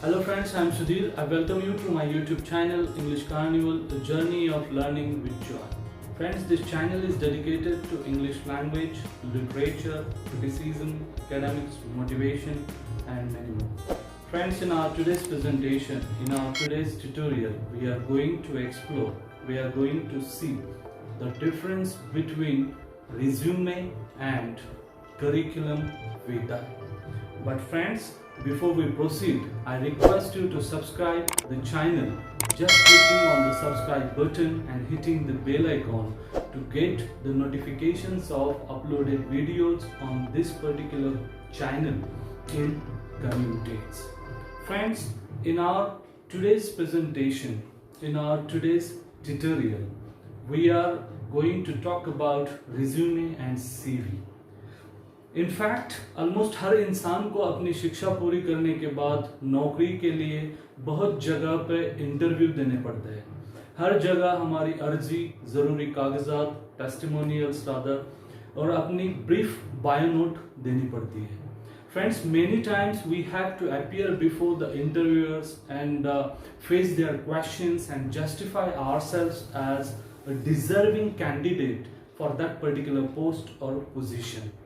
Hello friends, I am Sudhir. I welcome you to my YouTube channel English Carnival, the journey of learning with joy. Friends, this channel is dedicated to English language, literature, criticism, academics, motivation and many more. Friends, in our today's presentation, in our today's tutorial, we are going to explore, we are going to see the difference between resume and curriculum vitae. But friends, before we proceed, I request you to subscribe the channel just clicking on the subscribe button and hitting the bell icon to get the notifications of uploaded videos on this particular channel in coming days. Friends, in our today's presentation, in our today's tutorial, we are going to talk about resume and CV. In fact almost हर इंसान को अपनी शिक्षा पूरी करने के बाद नौकरी के लिए बहुत जगह पे इंटरव्यू देने पड़ते हैं. हर जगह हमारी अर्जी, ज़रूरी कागजात, टेस्टिमोनियल्स रादर और अपनी ब्रीफ बायो नोट देनी पड़ती है. Friends, many times we have to appear before the interviewers and face their questions and justify ourselves as a deserving candidate for that particular post और position.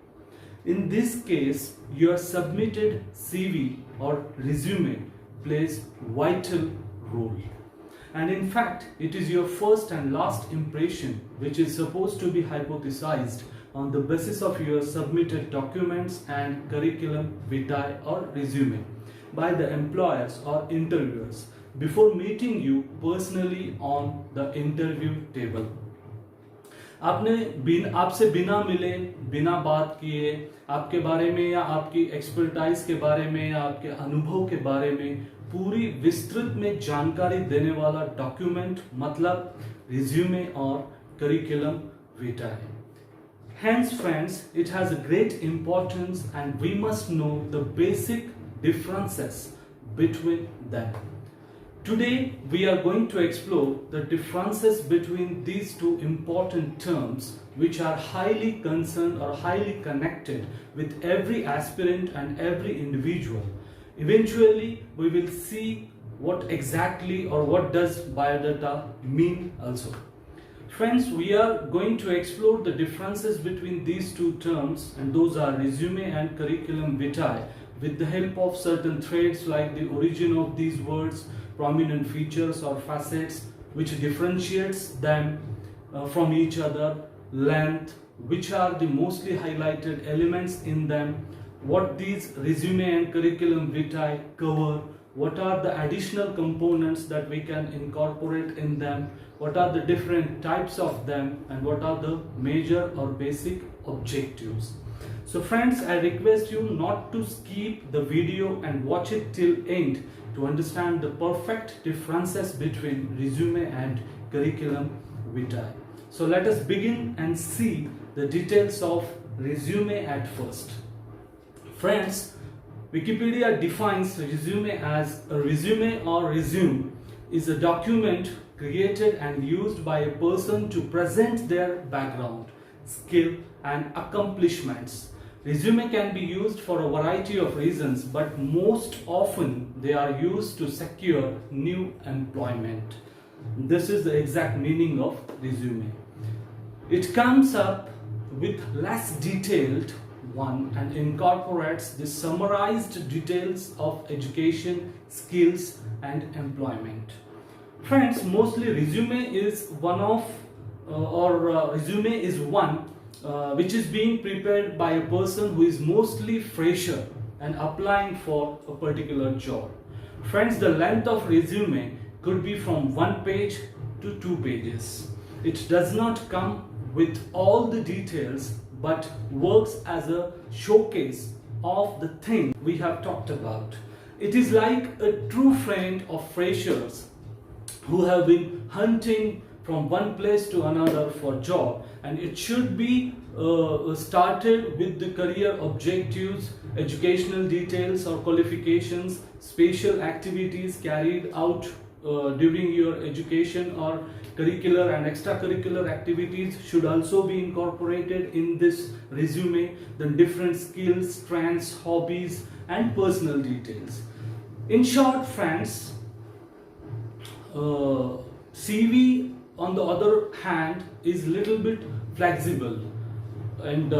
In this case, your submitted CV or resume plays vital role. And in fact, it is your first and last impression which is supposed to be hypothesized on the basis of your submitted documents and curriculum vitae or resume by the employers or interviewers before meeting you personally on the interview table. आपसे बिना मिले, बिना बात किए, आपके बारे में या आपकी एक्सपर्टाइज के बारे में या आपके अनुभव के बारे में पूरी विस्तृत में जानकारी देने वाला डॉक्यूमेंट मतलब रिज्यूमे और curriculum विटाe. Hence friends, it has a great importance and we must know the basic differences between them. Today we are going to explore the differences between these two important terms which are highly concerned or highly connected with every aspirant and every individual. Eventually we will see what exactly or what does biodata mean also. Friends, we are going to explore the differences between these two terms, and those are resume and curriculum vitae, with the help of certain traits like the origin of these words, prominent features or facets which differentiates them from each other, length, which are the mostly highlighted elements in them, what these resume and curriculum vitae cover, what are the additional components that we can incorporate in them, what are the different types of them, and what are the major or basic objectives. So friends, I request you not to skip the video and watch it till end to understand the perfect differences between resume and curriculum vitae. So let us begin and see the details of resume at first. Friends, Wikipedia defines resume as a resume or resume is a document created and used by a person to present their background, skill and accomplishments. Resume can be used for a variety of reasons, but most often they are used to secure new employment. This is the exact meaning of resume. It comes up with less detailed one and incorporates the summarized details of education, skills and employment. Friends, mostly resume is resume is one which is being prepared by a person who is mostly fresher and applying for a particular job. Friends, the length of resume could be from 1 page to 2 pages. It does not come with all the details but works as a showcase of the thing we have talked about. It is like a true friend of freshers who have been hunting from one place to another for job, and it should be started with the career objectives, educational details or qualifications, special activities carried out during your education or curricular and extracurricular activities should also be incorporated in this resume. Then different skills, strengths, hobbies and personal details. In short, friends, CV on the other hand is little bit flexible, and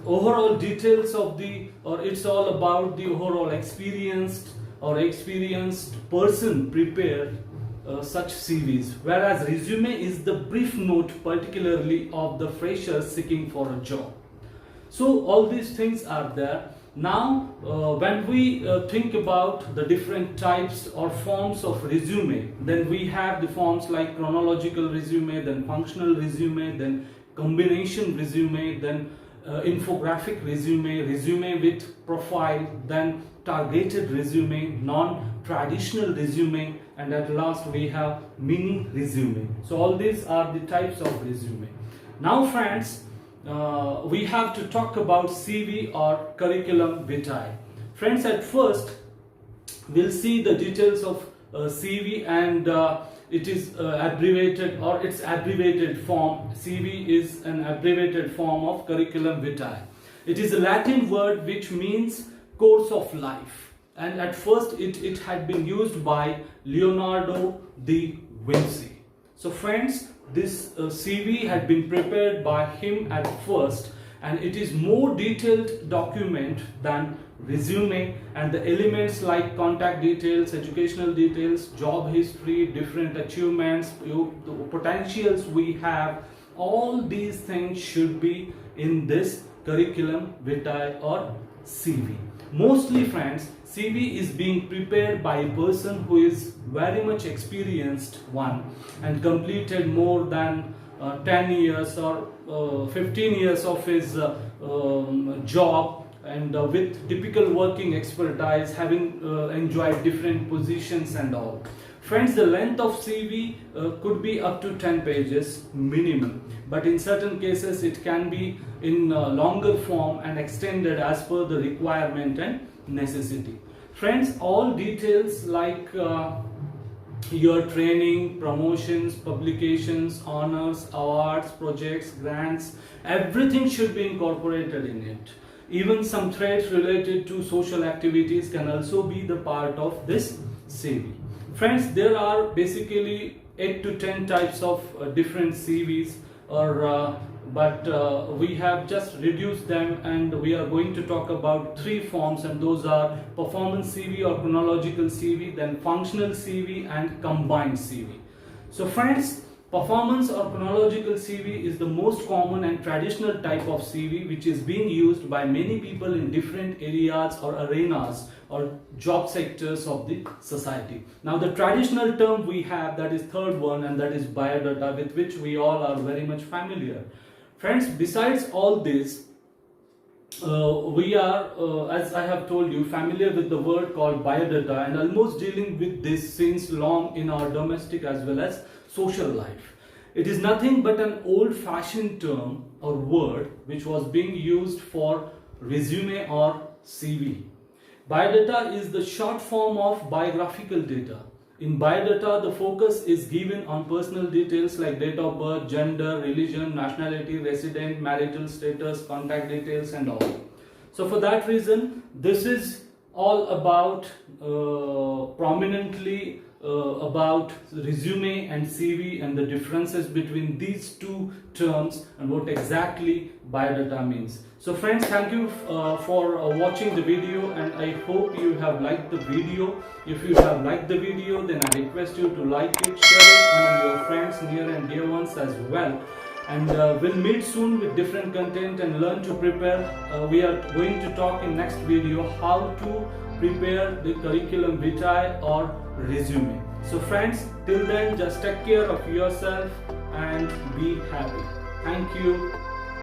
overall details of the, or it's all about the overall experienced person prepared such CVs, whereas resume is the brief note particularly of the fresher seeking for a job. So all these things are there. Now when we think about the different types or forms of resume, then we have the forms like chronological resume, then functional resume, then combination resume, then infographic resume, resume with profile, then targeted resume, non-traditional resume, and at last we have mini resume. So all these are the types of resume. Now friends, we have to talk about CV or curriculum vitae. Friends, at first we'll see the details of CV, and it is abbreviated, or its abbreviated form. CV is an abbreviated form of curriculum vitae. It is a Latin word which means course of life, and at first it had been used by Leonardo da Vinci. So friends, this CV had been prepared by him at first, and it is more detailed document than resume, and the elements like contact details, educational details, job history, different achievements, the potentials we have, all these things should be in this curriculum vitae or CV. Mostly friends, CV is being prepared by a person who is very much experienced one and completed more than 10 years or 15 years of his job, and with typical working expertise, having enjoyed different positions and all. Friends, the length of CV could be up to 10 pages minimum, but in certain cases it can be in longer form and extended as per the requirement and necessity. Friends, all details like your training, promotions, publications, honors, awards, projects, grants, everything should be incorporated in it. Even some threads related to social activities can also be the part of this CV. Friends, there are basically 8 to 10 types of different CVs, but we have just reduced them, and we are going to talk about 3 forms, and those are performance CV or chronological CV, then functional CV, and combined CV. So friends, performance or chronological CV is the most common and traditional type of CV which is being used by many people in different areas or arenas or job sectors of the society. Now the traditional term we have, that is third one, and that is biodata, with which we all are very much familiar. Friends, besides all this, we are, as I have told you, familiar with the word called biodata, and almost dealing with this since long in our domestic as well as social life. It is nothing but an old-fashioned term or word which was being used for resume or CV. Biodata is the short form of biographical data. In biodata, the focus is given on personal details like date of birth, gender, religion, nationality, resident, marital status, contact details, and all. So for that reason, this is all about prominently about resume and CV and the differences between these two terms and what exactly biodata means. So friends, thank you for watching the video, and I hope you have liked the video. If you have liked the video, then I request you to like it, share it among your friends, near and dear ones as well. And we'll meet soon with different content and learn to prepare. We are going to talk in next video how to prepare the curriculum vitae or resume. So friends, till then, just take care of yourself and be happy. Thank you.